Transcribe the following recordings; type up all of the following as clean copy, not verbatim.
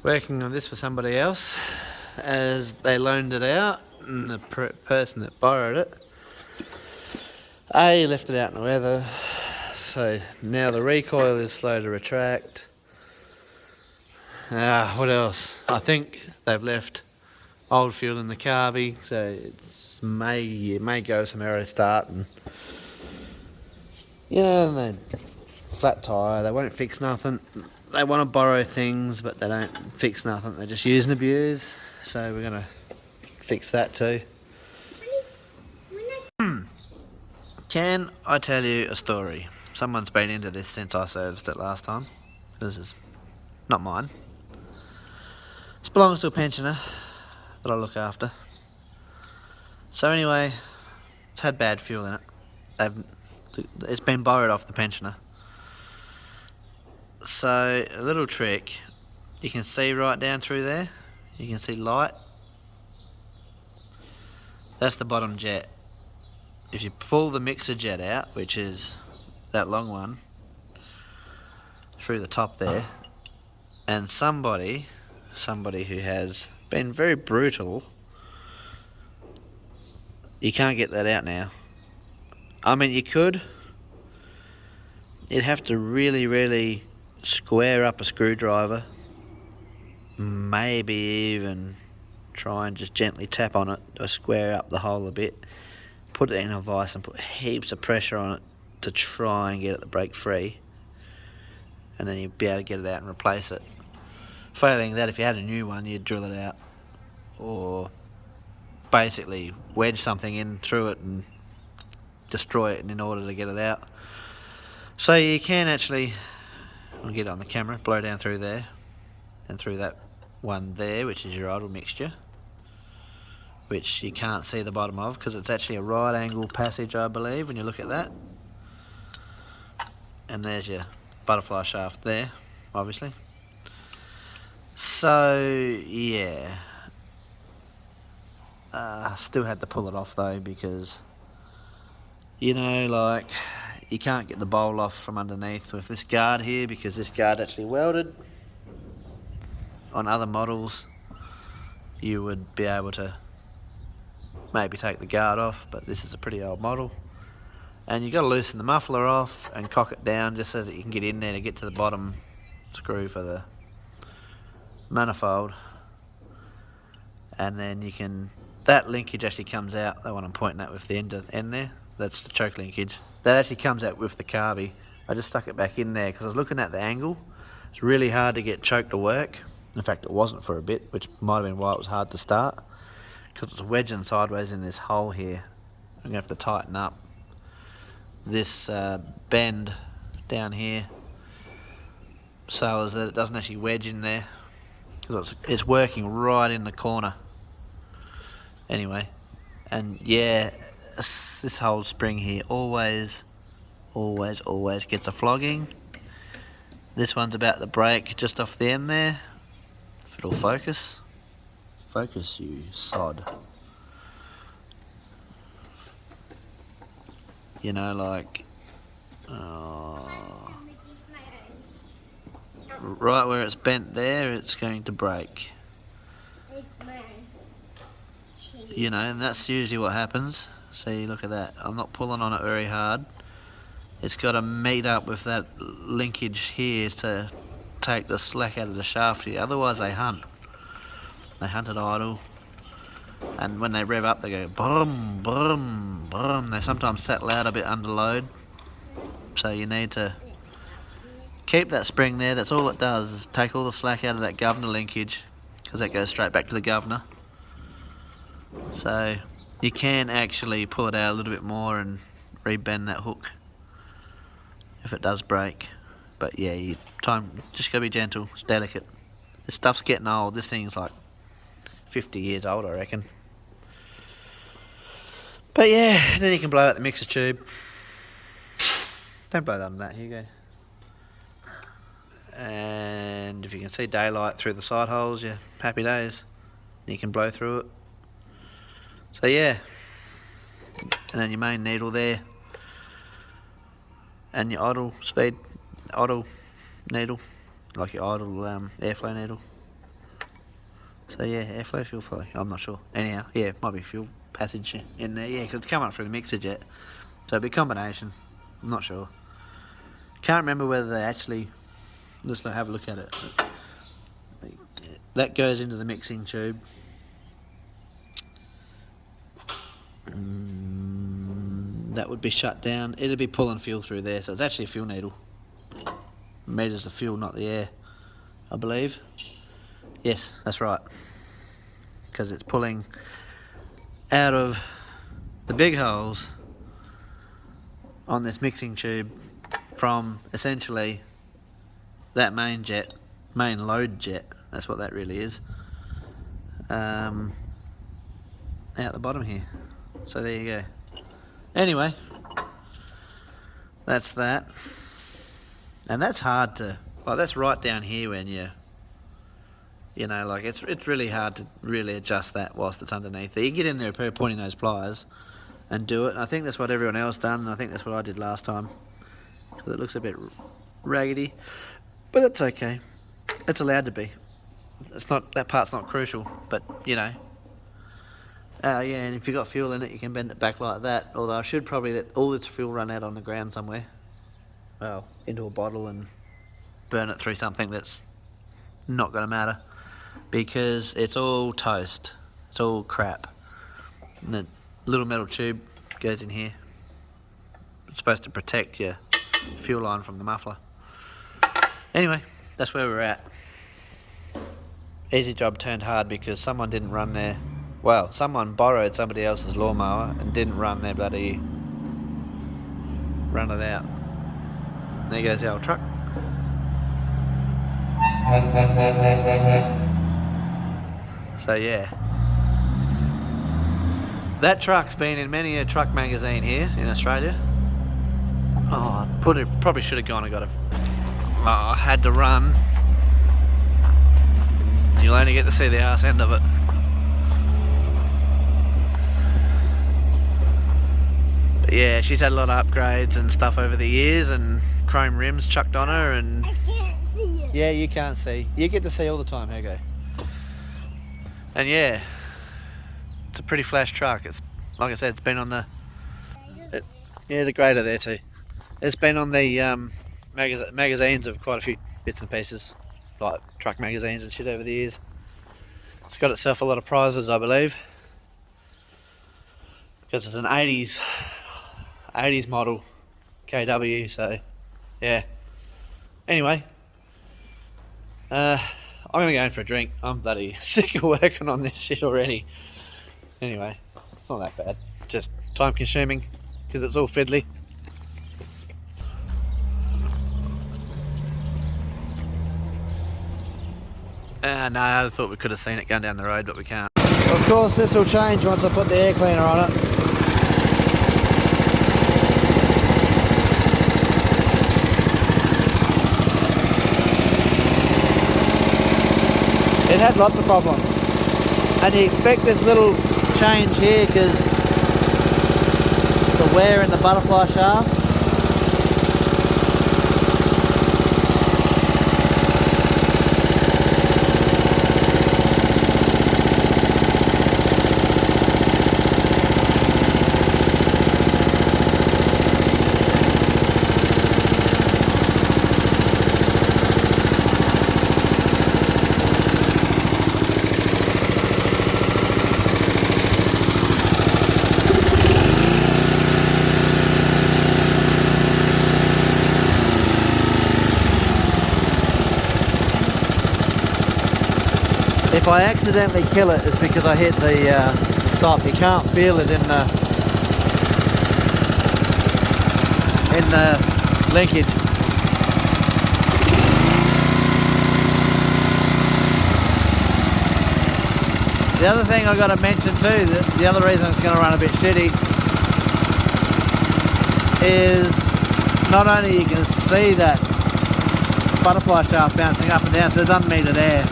working on this for somebody else as they loaned it out, and the person that borrowed it left it out in the weather, so now the recoil is slow to retract. What else? I think they've left old fuel in the carby, so it may go some aero start, and and they flat tyre. They won't fix nothing. They want to borrow things, but they don't fix nothing. They just use and abuse. So we're gonna fix that too. Can I tell you a story? Someone's been into this since I serviced it last time. This is not mine. This belongs to a pensioner that I look after. So anyway, it's had bad fuel in it. It's been borrowed off the pensioner. So a little trick, you can see right down through there, you can see light. That's the bottom jet. If you pull the mixer jet out, which is that long one, through the top there, and somebody who has been very brutal, you can't get that out now. I mean, you could. You'd have to really square up a screwdriver, maybe even try and just gently tap on it to square up the hole a bit, put it in a vise and put heaps of pressure on it to try and get it to break free, and then you'd be able to get it out and replace it. Failing that, if you had a new one, you'd drill it out or basically wedge something in through it and destroy it in order to get it out. So you can actually, I'll get it on the camera, blow down through there and through that one there, which is your idle mixture, which you can't see the bottom of because it's actually a right angle passage, I believe, when you look at that. And there's your butterfly shaft there, obviously. So yeah, still had to pull it off though, because like, you can't get the bowl off from underneath with this guard here, because this guard actually welded. On other models you would be able to maybe take the guard off, but this is a pretty old model, and you got to loosen the muffler off and cock it down just so that you can get in there to get to the bottom screw for the manifold. And then you can, that linkage actually comes out, the one I'm pointing at with the end there, that's the choke linkage. That actually comes out with the carby. I just stuck it back in there because I was looking at the angle. It's really hard to get choke to work. In fact, it wasn't for a bit, which might have been why it was hard to start, because it's wedging sideways in this hole here. I'm going to have to tighten up this bend down here so as that it doesn't actually wedge in there, because it's working right in the corner. Anyway, and yeah, this whole spring here always gets a flogging. This one's about to break just off the end there. If it'll focus, you sod. Like, right where it's bent there, it's going to break. And that's usually what happens. See, look at that. I'm not pulling on it very hard. It's got to meet up with that linkage here to take the slack out of the shaft here. Otherwise they hunt. They hunt at idle. And when they rev up, they go boom, boom, boom. They sometimes settle out a bit under load. So you need to keep that spring there. That's all it does, is take all the slack out of that governor linkage, because that goes straight back to the governor. So you can actually pull it out a little bit more and rebend that hook if it does break. But yeah, just gotta be gentle. It's delicate. This stuff's getting old. This thing's like 50 years old, I reckon. But yeah, then you can blow out the mixer tube. Don't blow that on that. Here you go. And if you can see daylight through the side holes, yeah, happy days. You can blow through it. So yeah, and then your main needle there, and your idle needle, like your idle airflow needle. So yeah, airflow, fuel flow, I'm not sure. Anyhow, yeah, might be fuel passage in there, yeah, because it's come up through the mixer jet. So it'd be a combination, I'm not sure. Can't remember whether they actually, let's have a look at it. That goes into the mixing tube. That would be shut down. It'll be pulling fuel through there, so it's actually a fuel needle. Meters the fuel, not the air, I believe. Yes, that's right. Because it's pulling out of the big holes on this mixing tube from essentially that main jet, main load jet. That's what that really is. Out the bottom here. So there you go. Anyway, that's that. And that's hard to, like, that's right down here when you know, like it's really hard to really adjust that whilst it's underneath there. You get in there with a pair of pointy nose pliers and do it. And I think that's what everyone else done, and I think that's what I did last time, because it looks a bit raggedy, but that's okay. It's allowed to be. It's not, that part's not crucial, but you know. Yeah, and if you've got fuel in it, you can bend it back like that. Although I should probably let all its fuel run out on the ground somewhere. Well, into a bottle and burn it through something that's not going to matter, because it's all toast. It's all crap. And the little metal tube goes in here. It's supposed to protect your fuel line from the muffler. Anyway, that's where we're at. Easy job turned hard because someone didn't run their, well, someone borrowed somebody else's lawnmower and didn't run their bloody, run it out. There goes the old truck. So yeah, that truck's been in many a truck magazine here in Australia. Oh, probably should have gone and got a, I had to run. You'll only get to see the arse end of it. But yeah, she's had a lot of upgrades and stuff over the years, and chrome rims chucked on her, and I can't see it. Yeah, you can't see. You get to see all the time, Hugo. And yeah, it's a pretty flash truck. It's, like I said, it's been on the, yeah, there's a grader there too. It's been on the magazines of quite a few bits and pieces, like truck magazines and shit over the years. It's got itself a lot of prizes, I believe, because it's an 80s model KW, so yeah. Anyway, I'm gonna go in for a drink. I'm bloody sick of working on this shit already. Anyway, it's not that bad, just time consuming because it's all fiddly. No, I thought we could have seen it going down the road, but we can't. Of course, this will change once I put the air cleaner on it. It had lots of problems, and you expect this little change here because the wear in the butterfly shaft. If I accidentally kill it, it's because I hit the stop. You can't feel it in the linkage. The other thing I've got to mention too, that the other reason it's going to run a bit shitty, is not only you can see that butterfly shaft bouncing up and down, so there's unmetered air.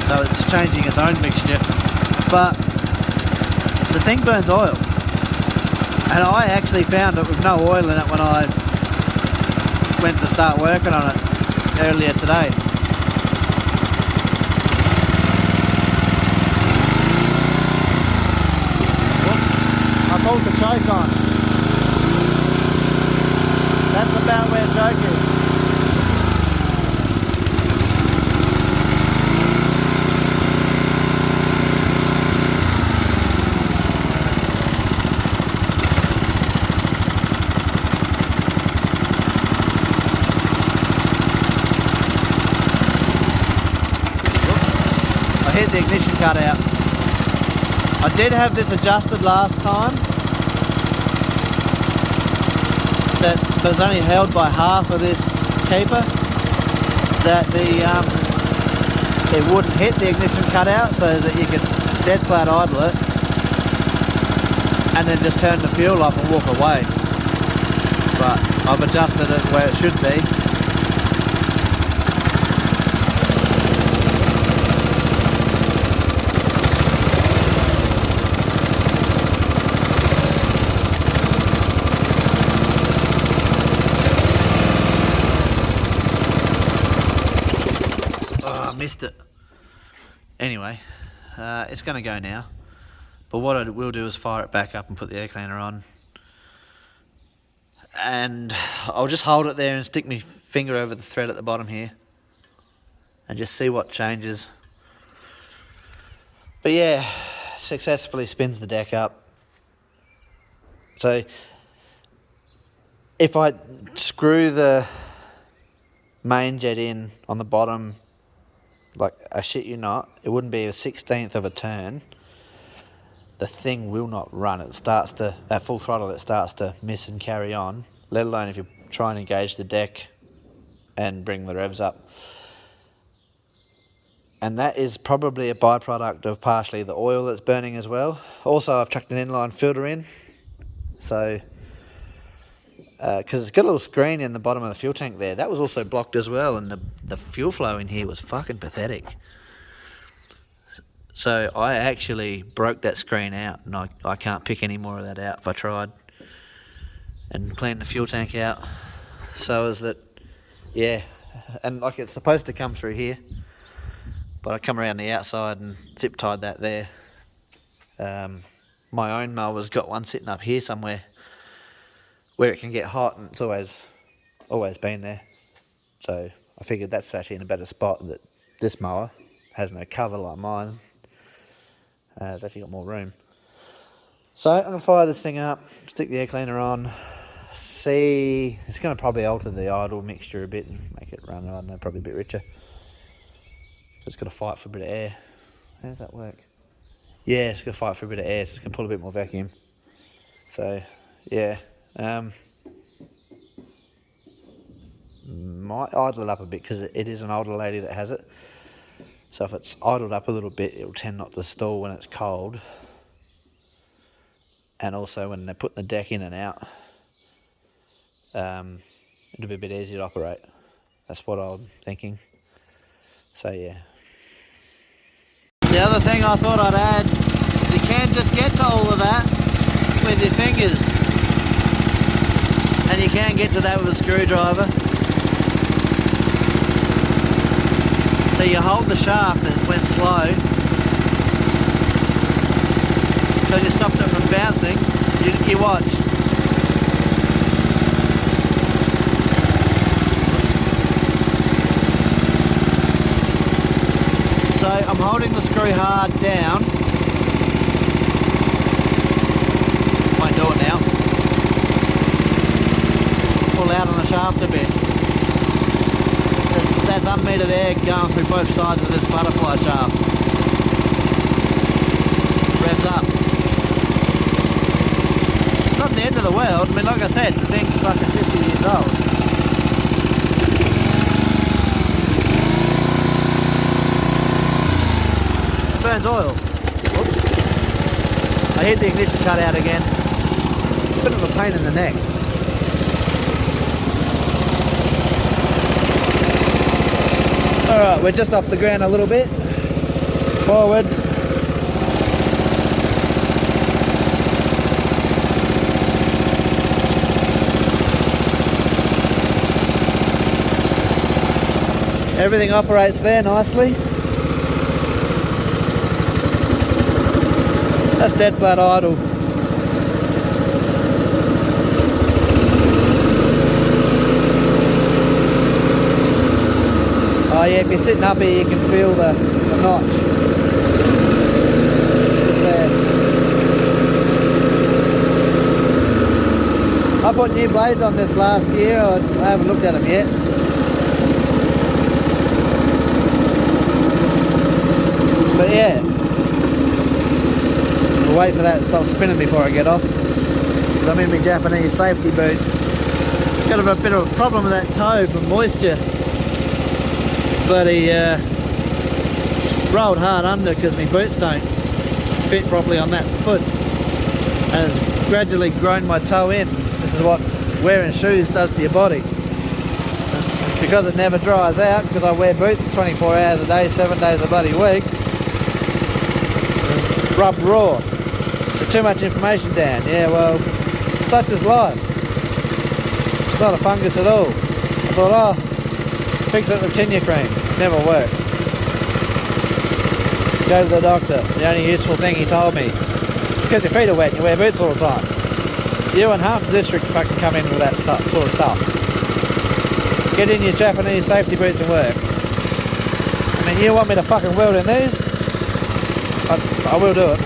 So it's changing its own mixture, but the thing burns oil, and I actually found it with no oil in it when I went to start working on it earlier today. choke on. That's about where choke is. I hit the ignition cutout. I did have this adjusted last time, that was only held by half of this keeper, that it wouldn't hit the ignition cutout, so that you could dead flat idle it and then just turn the fuel off and walk away. But I've adjusted it where it should be. Missed it. Anyway, it's going to go now, but what I will do is fire it back up and put the air cleaner on, and I'll just hold it there and stick my finger over the thread at the bottom here and just see what changes. But yeah, successfully spins the deck up. So if I screw the main jet in on the bottom, like I shit you not, it wouldn't be a 1/16 of a turn, the thing will not run. It starts to, at full throttle, it starts to miss and carry on, let alone if you try and engage the deck and bring the revs up. And that is probably a byproduct of partially the oil that's burning as well. Also, I've chucked an inline filter in, so because it's got a little screen in the bottom of the fuel tank there. That was also blocked as well, and the fuel flow in here was fucking pathetic. So I actually broke that screen out, and I can't pick any more of that out if I tried, and clean the fuel tank out. So is that, yeah, and like it's supposed to come through here, but I come around the outside and zip tied that there. My own mower's got one sitting up here somewhere where it can get hot, and it's always been there. So I figured that's actually in a better spot, that this mower has no cover like mine. It's actually got more room. So I'm going to fire this thing up, stick the air cleaner on, see, it's going to probably alter the idle mixture a bit and make it run, I don't know, probably a bit richer. It's got to fight for a bit of air. How does that work? Yeah, it's going to fight for a bit of air, so it's going to pull a bit more vacuum. So, yeah. Might idle it up a bit because it is an older lady that has it. So if it's idled up a little bit, it'll tend not to stall when it's cold. And also when they're putting the deck in and out, it'll be a bit easier to operate. That's what I'm thinking. So yeah. The other thing I thought I'd add, you can just get to all of that with your fingers. And you can get to that with a screwdriver. So you hold the shaft and it went slow. So you stopped it from bouncing, you watch. So I'm holding the screw hard down. Won't do it now. Pull out on the shaft a bit. That's unmetered air going through both sides of this butterfly shaft. Revs up. It's not the end of the world. I mean, like I said, the thing's fucking 50 years old. Burns oil. Oops. I hit the ignition cutout again. A bit of a pain in the neck. Alright, we're just off the ground a little bit. Forward. Everything operates there nicely. That's dead flat idle. Oh yeah, if you're sitting up here you can feel the notch. Just there. I put new blades on this last year, I haven't looked at them yet. But yeah, I'll wait for that to stop spinning before I get off. I'm in my Japanese safety boots. Got a bit of a problem with that toe from moisture. Bloody rolled hard under because my boots don't fit properly on that foot, and it's gradually grown my toe in. This is what wearing shoes does to your body. Because it never dries out, because I wear boots 24 hours a day, 7 days a bloody week. Rub raw. So too much information down. Yeah, well, such is life. It's not a fungus at all. I thought, oh, fix it with tinea cream. Never worked. Go to the doctor. The only useful thing he told me, because your feet are wet and you wear boots all the time. You and half the district fucking come in with that sort of stuff. Get in your Japanese safety boots and work. I mean, you want me to fucking weld in these? I will do it.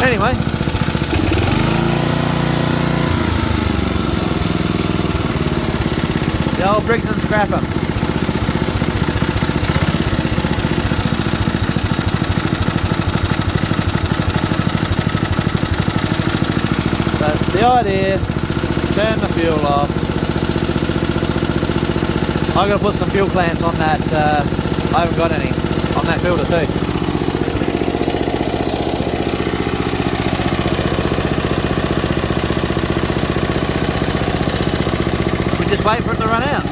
Anyway. The old bricks and scrap 'em. So the idea, turn the fuel off. I've got to put some fuel clamps on that, I haven't got any, on that filter too. We just wait for it to run out.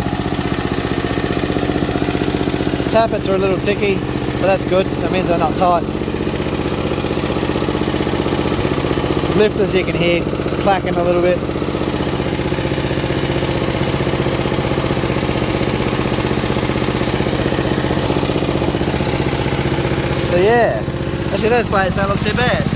Tappets are a little ticky, but that's good, that means they're not tight. Lifters you can hear clacking a little bit. So yeah, actually those plates don't look too bad.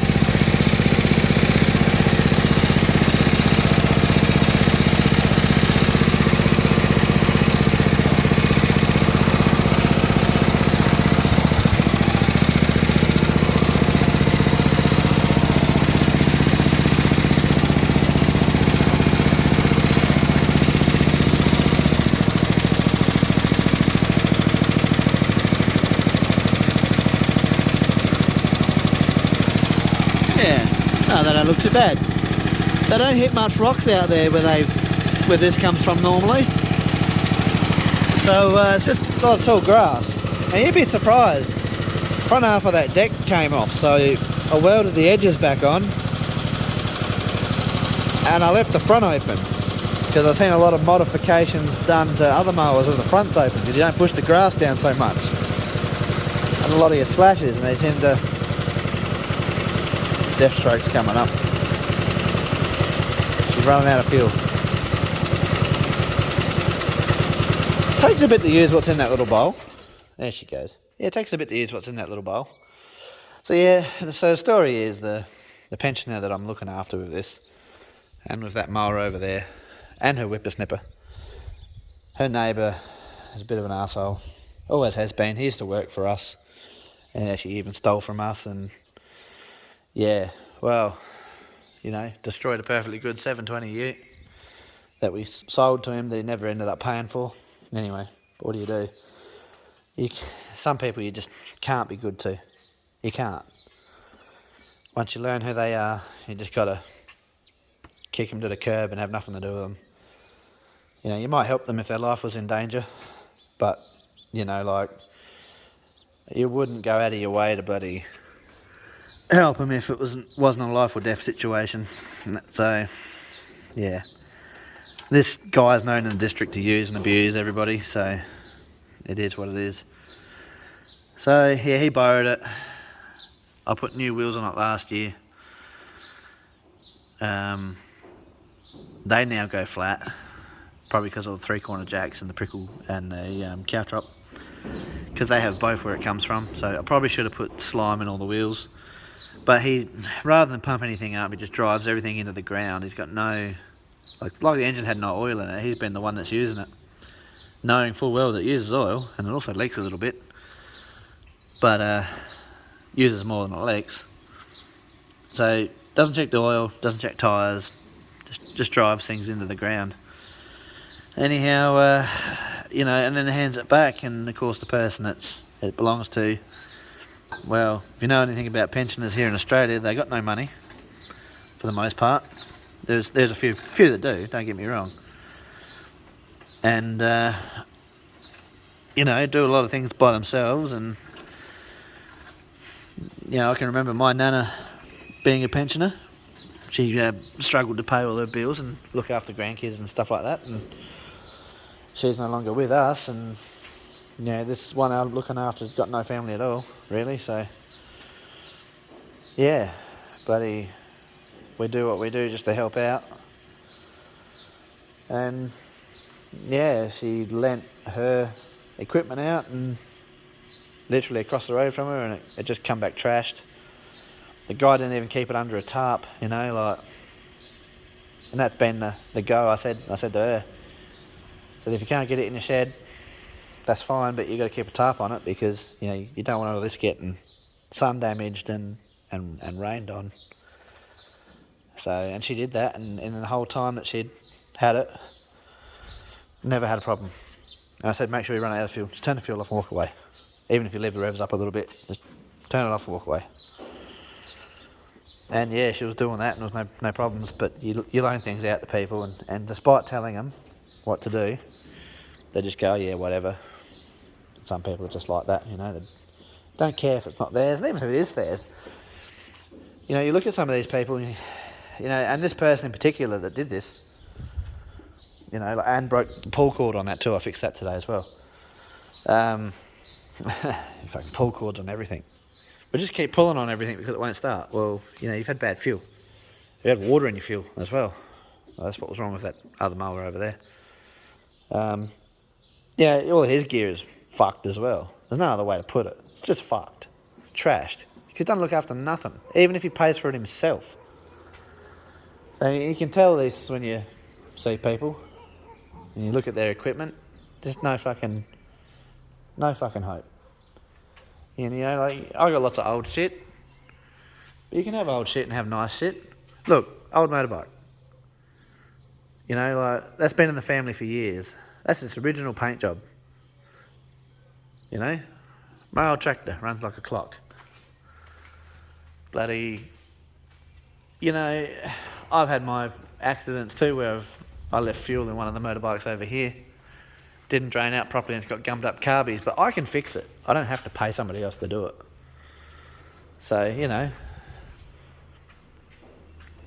No, they don't look too bad. They don't hit much rocks out there where this comes from normally. So it's just a lot of tall grass. And you'd be surprised. Front half of that deck came off, so I welded the edges back on. And I left the front open. Because I've seen a lot of modifications done to other mowers with the fronts open, because you don't push the grass down so much. And a lot of your slashes, and they tend to... Death stroke's coming up. She's running out of fuel. Takes a bit to use what's in that little bowl. There she goes. Yeah, it takes a bit to use what's in that little bowl. So yeah, so the story is the pensioner that I'm looking after with this, and with that mower over there, and her whippersnipper. Her neighbour is a bit of an arsehole. Always has been. He used to work for us, and actually even stole from us, and yeah, well, you know, destroyed a perfectly good 720 ute that we sold to him that he never ended up paying for. Anyway, what do? Some people you just can't be good to. You can't. Once you learn who they are, you just got to kick them to the curb and have nothing to do with them. You know, you might help them if their life was in danger, but, you know, like, you wouldn't go out of your way to bloody... help him if it wasn't a life or death situation. So yeah, this guy's known in the district to use and abuse everybody, so it is what it is. So yeah, he borrowed it. I put new wheels on it last year. They now go flat, probably because of the 3-corner jacks and the prickle and the cow trap, because they have both where it comes from. So I probably should have put slime in all the wheels. But he, rather than pump anything up, he just drives everything into the ground. He's got no, like the engine had no oil in it. He's been the one that's using it. knowing full well that it uses oil, and it also leaks a little bit, but uses more than it leaks. So doesn't check the oil, doesn't check tyres, just drives things into the ground. Anyhow, you know, and then hands it back, and of course the person it belongs to, well, if you know anything about pensioners here in Australia, they got no money for the most part. There's a few that do, don't get me wrong, and you know, do a lot of things by themselves. And you know, I can remember my nana being a pensioner. She struggled to pay all her bills and look after grandkids and stuff like that, and she's no longer with us, and you know, this one I'm looking after's got no family at all, really. So yeah, bloody, we do what we do just to help out. And yeah, she lent her equipment out, and literally across the road from her, and it just come back trashed. The guy didn't even keep it under a tarp, you know, like, and that's been the go. I said to her, I said, if you can't get it in your shed, that's fine, but you got to keep a tarp on it, because you know, you don't want all this getting sun damaged and rained on. So, and she did that, and in the whole time that she'd had it, never had a problem. And I said, make sure you run out of fuel. Just turn the fuel off and walk away. Even if you leave the revs up a little bit, just turn it off and walk away. And yeah, she was doing that, and there was no problems. But you loan things out to people, and despite telling them what to do, they just go, yeah, whatever. Some people are just like that, you know. They don't care if it's not theirs, and even if it is theirs. You know, you look at some of these people, you know, and this person in particular that did this, you know, and broke the pull cord on that too. I fixed that today as well. In fact, pull cords on everything. But just keep pulling on everything because it won't start. Well, you know, you've had bad fuel. You had water in your fuel as well. That's what was wrong with that other mower over there. Yeah, all his gear is fucked as well. There's no other way to put it. It's just fucked. Trashed. He doesn't look after nothing, even if he pays for it himself. So you can tell this when you see people and you look at their equipment. Just no fucking hope. And, you know, like, I got lots of old shit, but you can have old shit and have nice shit. Look, old motorbike. You know, like, that's been in the family for years. That's its original paint job. You know, my old tractor runs like a clock. Bloody, you know, I've had my accidents too, where I left fuel in one of the motorbikes over here. Didn't drain out properly, and it's got gummed up carbies, but I can fix it. I don't have to pay somebody else to do it. So, you know.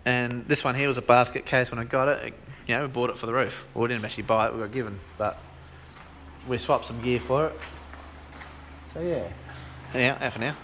And this one here was a basket case when I got it. You know, we bought it for the roof. Well, we didn't actually buy it, we got given, but we swapped some gear for it. So yeah. Anyhow, out for now.